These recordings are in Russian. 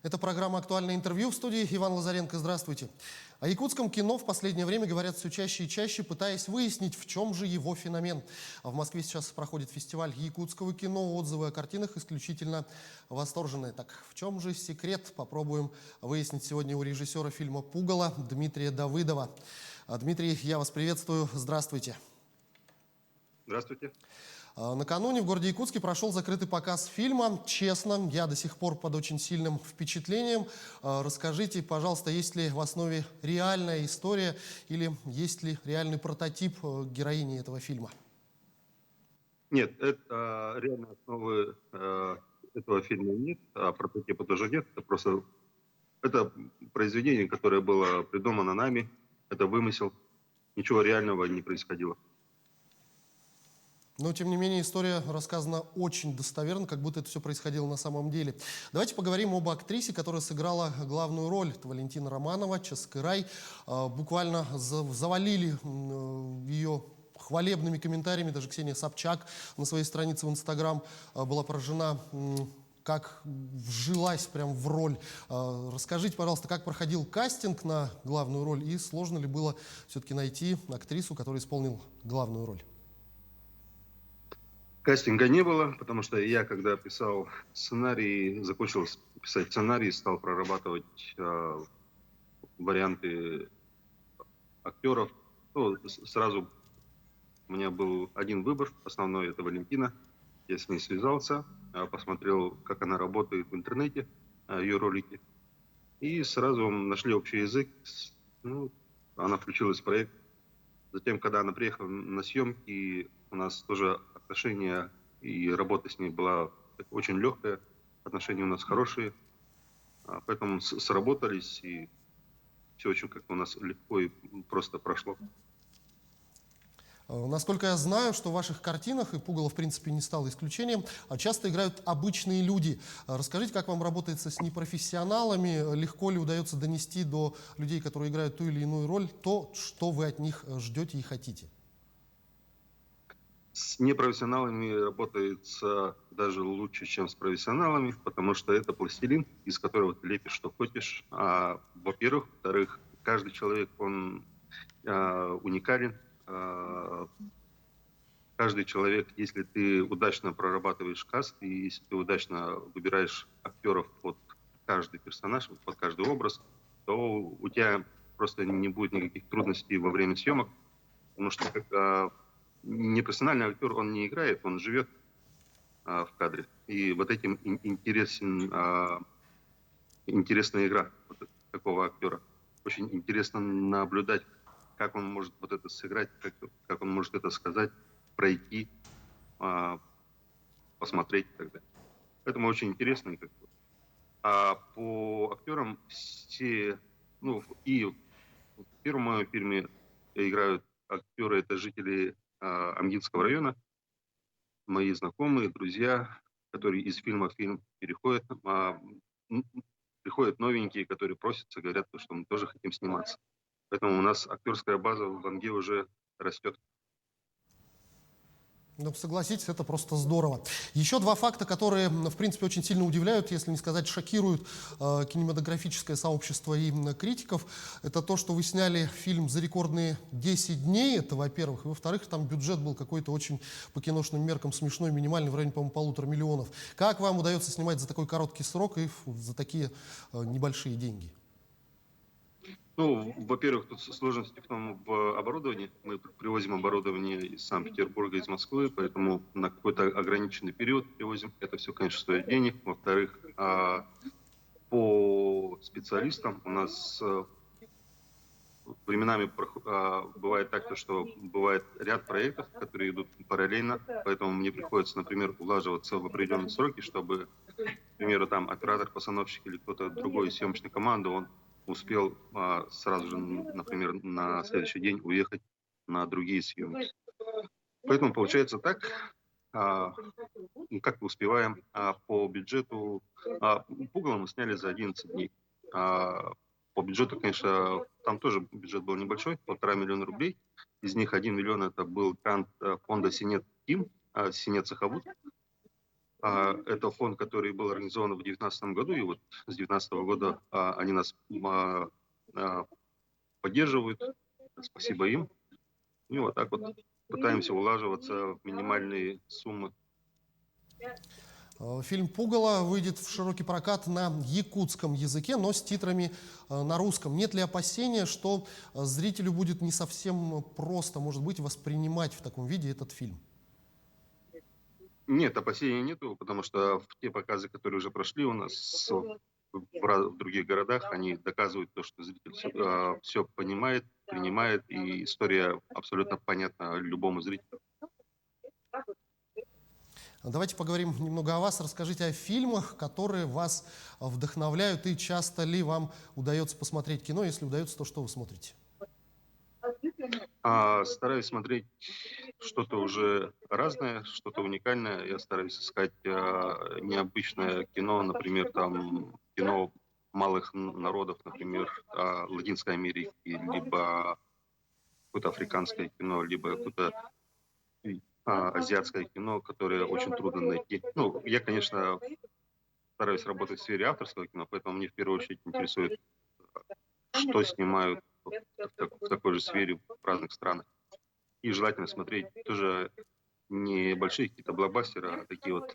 Это программа «Актуальное интервью», в студии Иван Лазаренко. Здравствуйте. О якутском кино в последнее время говорят все чаще и чаще, пытаясь выяснить, в чем же его феномен. В Москве сейчас проходит фестиваль якутского кино. Отзывы о картинах исключительно восторженные. Так в чем же секрет? Попробуем выяснить сегодня у режиссера фильма «Пугало» Дмитрия Давыдова. Дмитрий, я вас приветствую. Здравствуйте. Здравствуйте. Накануне в городе Якутске прошел закрытый показ фильма. Честно, я до сих пор под очень сильным впечатлением. Расскажите, пожалуйста, есть ли в основе реальная история или есть ли реальный прототип героини этого фильма? Нет, это реальной основы этого фильма нет, а прототипа тоже нет. Это произведение, которое было придумано нами, это вымысел. Ничего реального не происходило. Но, тем не менее, история рассказана очень достоверно, как будто это все происходило на самом деле. Давайте поговорим об актрисе, которая сыграла главную роль. Это Валентина Романова, Часкырай. Буквально завалили ее хвалебными комментариями. Даже Ксения Собчак на своей странице в Инстаграм была поражена, как вжилась прям в роль. Расскажите, пожалуйста, как проходил кастинг на главную роль и сложно ли было все-таки найти актрису, которая исполнила главную роль? Кастинга не было, потому что я, когда писал сценарий, закончил писать сценарий, стал прорабатывать варианты актеров. Сразу у меня был один выбор, основной — это Валентина. Я с ней связался, посмотрел, как она работает в интернете, ее ролики. И сразу нашли общий язык. Ну, она включилась в проект. Затем, когда она приехала на съемки, у нас тоже отношения и работа с ней была очень легкая. Отношения у нас хорошие. Поэтому сработались, и все очень как-то у нас легко и просто прошло. Насколько я знаю, что в ваших картинах, и «Пугало» в принципе не стало исключением, часто играют обычные люди. Расскажите, как вам работается с непрофессионалами, легко ли удается донести до людей, которые играют ту или иную роль, то, что вы от них ждете и хотите? С непрофессионалами работается даже лучше, чем с профессионалами, потому что это пластилин, из которого ты лепишь, что хочешь. Во-первых. Во-вторых, каждый человек, он уникален. Каждый человек, если ты удачно прорабатываешь каст, и если ты удачно выбираешь актеров под каждый персонаж, под каждый образ, то у тебя просто не будет никаких трудностей во время съемок, потому что непрофессиональный актер, он не играет, он живет в кадре. И вот этим интересная игра вот такого актера. Очень интересно наблюдать, как он может вот это сыграть, как он может это сказать, пройти, посмотреть и так далее. Поэтому очень интересно. А по актерам все, и в первом моем фильме играют актеры, это жители Амгинского района, мои знакомые, друзья, которые из фильма в фильм переходят, приходят новенькие, которые просятся, говорят, что мы тоже хотим сниматься. Поэтому у нас актерская база в Амге уже растет. Ну, согласитесь, это просто здорово. Еще два факта, которые, в принципе, очень сильно удивляют, если не сказать шокируют кинематографическое сообщество и критиков. Это то, что вы сняли фильм за рекордные 10 дней, это во-первых. И во-вторых, там бюджет был какой-то очень по киношным меркам смешной, минимальный, в районе, по-моему, 1,5 миллиона. Как вам удается снимать за такой короткий срок и за такие небольшие деньги? Во-первых, тут сложности в том в оборудовании. Мы привозим оборудование из Санкт-Петербурга, из Москвы, поэтому на какой-то ограниченный период привозим. Это все, конечно, стоит денег. Во-вторых, по специалистам у нас временами бывает так, что бывает ряд проектов, которые идут параллельно, поэтому мне приходится, например, улаживаться в определенные сроки, чтобы, к примеру, там оператор-постановщик или кто-то другой из съемочной команды, он успел сразу же, например, на следующий день уехать на другие съемки. Поэтому получается так, как успеваем. По бюджету «Пугало» мы сняли за 11 дней. По бюджету, конечно, там тоже бюджет был небольшой, 1,5 миллиона рублей. Из них 1 миллион это был грант фонда «Синет Тим», «Синет Сахавуд». Это фонд, который был организован в 2019 году, и вот с 2019 года они нас а, поддерживают. Спасибо им. И вот так вот пытаемся улаживаться в минимальные суммы. Фильм «Пугало» выйдет в широкий прокат на якутском языке, но с титрами на русском. Нет ли опасения, что зрителю будет не совсем просто, может быть, воспринимать в таком виде этот фильм? Нет, опасений нету, потому что в те показы, которые уже прошли у нас в других городах, они доказывают то, что зритель все понимает, принимает, и история абсолютно понятна любому зрителю. Давайте поговорим немного о вас. Расскажите о фильмах, которые вас вдохновляют, и часто ли вам удается посмотреть кино. Если удается, то что вы смотрите? Стараюсь смотреть что-то уже разное, что-то уникальное. Я стараюсь искать необычное кино, например, там кино малых народов, например, Латинской Америки, либо какое-то африканское кино, либо какое-то азиатское кино, которое очень трудно найти. Ну, я, конечно, стараюсь работать в сфере авторского кино, поэтому мне в первую очередь интересует, что снимают в такой же сфере в разных странах. И желательно смотреть тоже не большие какие-то блокбастеры, а такие вот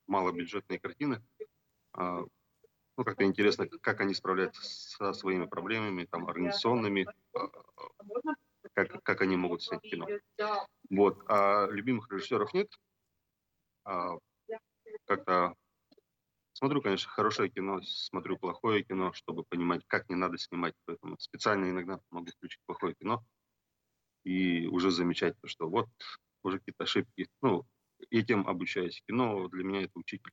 малобюджетные картины. А, ну, как-то интересно, как они справляются со своими проблемами, там, организационными, как они могут снять кино. Вот. А любимых режиссеров нет. А, как-то смотрю, конечно, хорошее кино, смотрю плохое кино, чтобы понимать, как не надо снимать. Поэтому специально иногда могу включить плохое кино и уже замечать, что вот уже какие-то ошибки. Ну, этим обучаюсь. Кино для меня это учитель.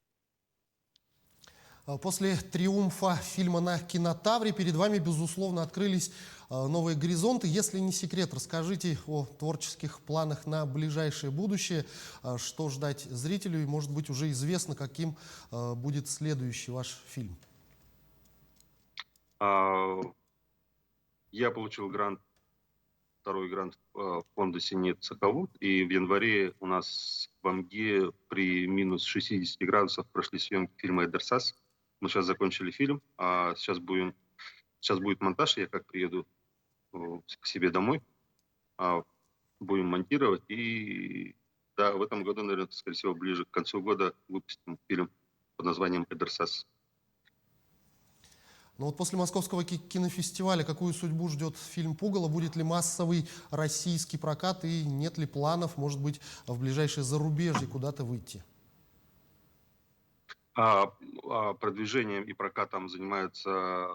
После триумфа фильма на Кинотавре перед вами, безусловно, открылись новые горизонты. Если не секрет, расскажите о творческих планах на ближайшее будущее, что ждать зрителю, и, может быть, уже известно, каким будет следующий ваш фильм. А, Я получил грант, второй грант фонда «Синет Сахавуд», и в январе у нас в Амге при минус 60 градусов прошли съемки фильма «Эдерсас». Мы сейчас закончили фильм, а сейчас будет монтаж, я как приеду к себе домой, а, будем монтировать, и да, в этом году, наверное, скорее всего, ближе к концу года выпустим фильм под названием «Эдерсас». Но вот после Московского кинофестиваля какую судьбу ждет фильм «Пугало»? Будет ли массовый российский прокат, и нет ли планов, может быть, в ближайшее зарубежье куда-то выйти? Продвижением и прокатом занимаются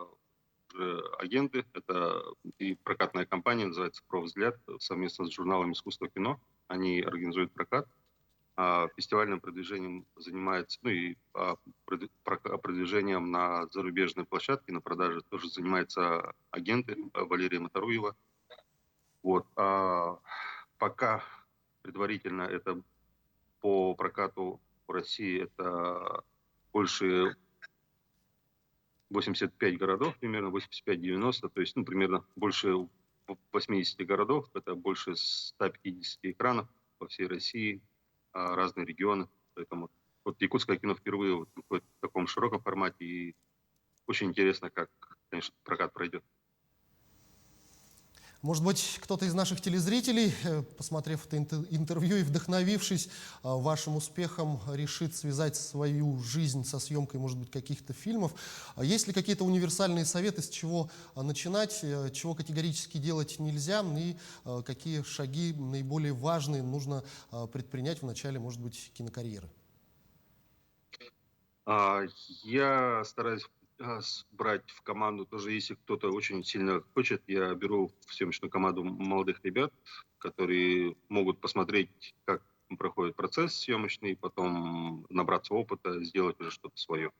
уже агенты. Это и прокатная компания, называется «Профвзгляд», совместно с журналом «Искусство кино». Они организуют прокат. Фестивальным продвижением занимается, ну и продвижением на зарубежной площадке, на продаже тоже занимаются агенты Валерия Моторуева. Вот. Пока предварительно это по прокату в России это больше 85 городов, примерно 85-90, то есть, ну, примерно больше 80 городов, это больше 150 экранов по всей России, разные регионы. Поэтому вот якутское кино впервые вот выходит в таком широком формате, и очень интересно, как, конечно, прокат пройдет. Может быть, кто-то из наших телезрителей, посмотрев это интервью и вдохновившись вашим успехом, решит связать свою жизнь со съемкой, может быть, каких-то фильмов. Есть ли какие-то универсальные советы, с чего начинать, чего категорически делать нельзя, и какие шаги наиболее важные нужно предпринять в начале, может быть, кинокарьеры? Я стараюсь брать в команду тоже, если кто-то очень сильно хочет, я беру в съемочную команду молодых ребят, которые могут посмотреть, как проходит процесс съемочный, потом набраться опыта, сделать уже что-то свое.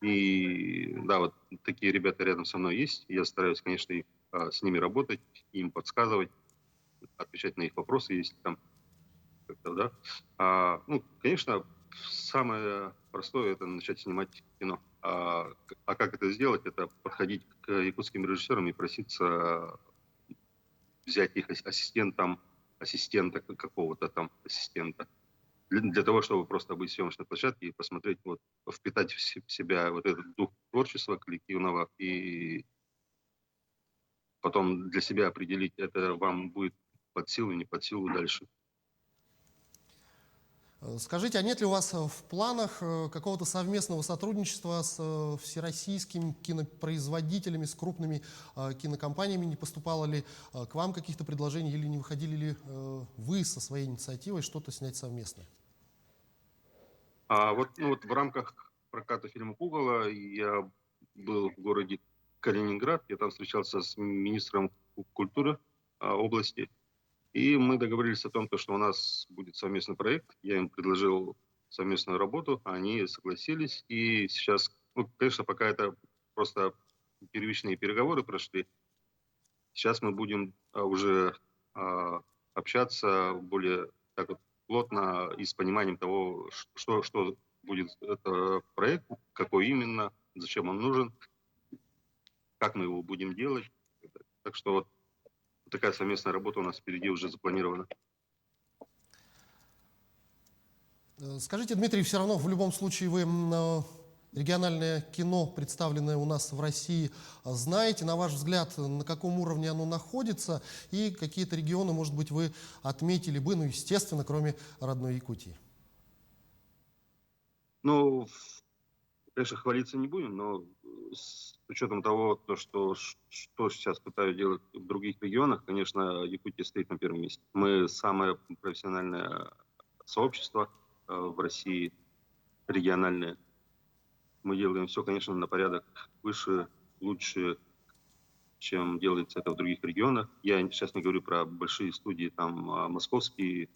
И да, вот такие ребята рядом со мной есть. Я стараюсь, конечно, с ними работать, им подсказывать, отвечать на их вопросы, если там как-то, да. Ну, конечно, самое простое — это начать снимать кино. Как это сделать? Это подходить к якутским режиссерам и проситься взять их ассистентом, ассистента какого-то там, ассистента. для того, чтобы просто быть в съемочной площадке и посмотреть, вот, впитать в себя вот этот дух творчества коллективного и потом для себя определить, это вам будет под силу, не под силу дальше. Скажите, а нет ли у вас в планах какого-то совместного сотрудничества с всероссийскими кинопроизводителями, с крупными кинокомпаниями? Не поступало ли к вам каких-то предложений или не выходили ли вы со своей инициативой что-то снять совместное? А вот, ну, вот в рамках проката фильма «Пугало» я был в городе Калининград, я там встречался с министром культуры области, и мы договорились о том, что у нас будет совместный проект. Я им предложил совместную работу, они согласились, и сейчас, ну, конечно, пока это просто первичные переговоры прошли, сейчас мы будем уже общаться более так вот плотно и с пониманием того, что будет это проект, какой именно, зачем он нужен, как мы его будем делать. Так что вот такая совместная работа у нас впереди уже запланирована. Скажите, Дмитрий, все равно в любом случае вы региональное кино, представленное у нас в России, знаете. На ваш взгляд, на каком уровне оно находится и какие-то регионы, может быть, вы отметили бы, ну, естественно, кроме родной Якутии? Ну, конечно, хвалиться не будем, но с учетом того, что сейчас пытаюсь делать в других регионах, конечно, Якутия стоит на первом месте. Мы самое профессиональное сообщество в России, региональное. Мы делаем все, конечно, на порядок выше, лучше, чем делается это в других регионах. Я сейчас не говорю про большие студии, там, московские,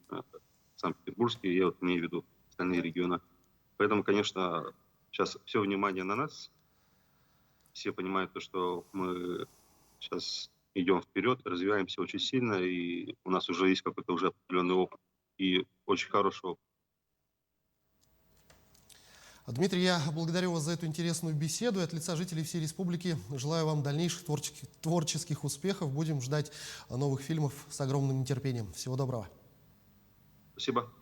санкт-петербургские, я вот имею в виду остальные регионы. Поэтому, конечно, сейчас все внимание на нас. Все понимают то, что мы сейчас идем вперед, развиваемся очень сильно, и у нас уже есть какой-то уже определенный опыт, и очень хороший опыт. Дмитрий, я благодарю вас за эту интересную беседу. И от лица жителей всей республики желаю вам дальнейших творческих успехов. Будем ждать новых фильмов с огромным нетерпением. Всего доброго. Спасибо.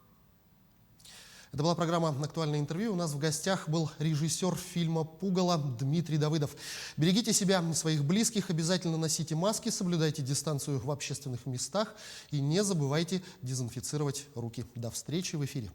Это была программа «Актуальное интервью». У нас в гостях был режиссер фильма «Пугало» Дмитрий Давыдов. Берегите себя и своих близких, обязательно носите маски, соблюдайте дистанцию в общественных местах и не забывайте дезинфицировать руки. До встречи в эфире.